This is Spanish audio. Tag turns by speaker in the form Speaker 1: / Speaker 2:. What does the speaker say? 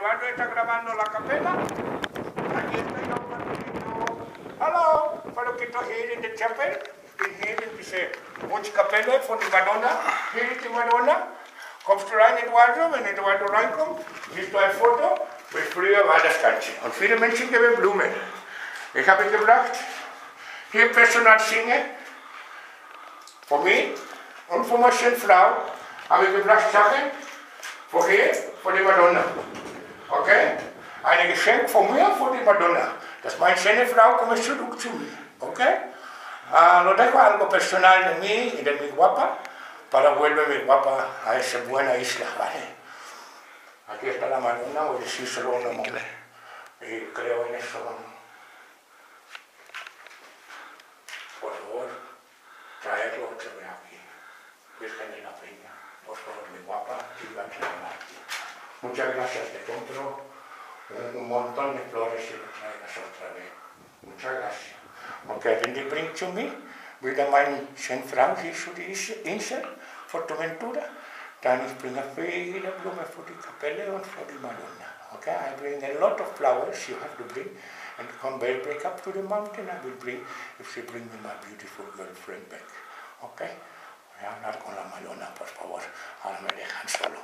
Speaker 1: Eduardo está grabando la capela. Aquí estoy yo un poquito. Hallo, Palokito hier in de chapel. Ik ben hier in deze wunschkapelle van de Madonna. Hier is de Madonna. Kommst du rein, Eduardo? Wenn Eduardo reinkommt, siehst du eine Foto, wie früher war das Ganze. Und viele Menschen geben Blumen. Ich habe gebracht, hier Personal singen, von mir und von meiner schönen Frau, habe ich gebracht Sachen, von hier, von der Madonna. Okay? Ein Geschenk von mir, von der Madonna. Dass meine schöne Frau kommt zurück zu mir. Okay? Lo dejo algo personal de mí y de mi guapa, para volver mi guapa a esa buena isla, ¿vale? Aquí está la Madonna, voy a decírselo a una mujer. Y creo en eso. Por favor, traerlo otra vez aquí. Virgen de la Peña, por favor, mi guapa, viva aquí. Muchas gracias, te compro un montón de flores y lo traigas otra vez. Muchas gracias. Okay, wenn die bringt zu mir, wieder meine schöne Frau hier zu die Insel, Forteventura, dann ich bringe viele Blumen für die Kapelle und für die Madonna. Okay, I bring a lot of flowers you have to bring, and come back up to the mountain, I will bring, if she bring me my beautiful girlfriend back. Okay? Voy a hablar con la Madonna, por favor, ahora me dejan solo.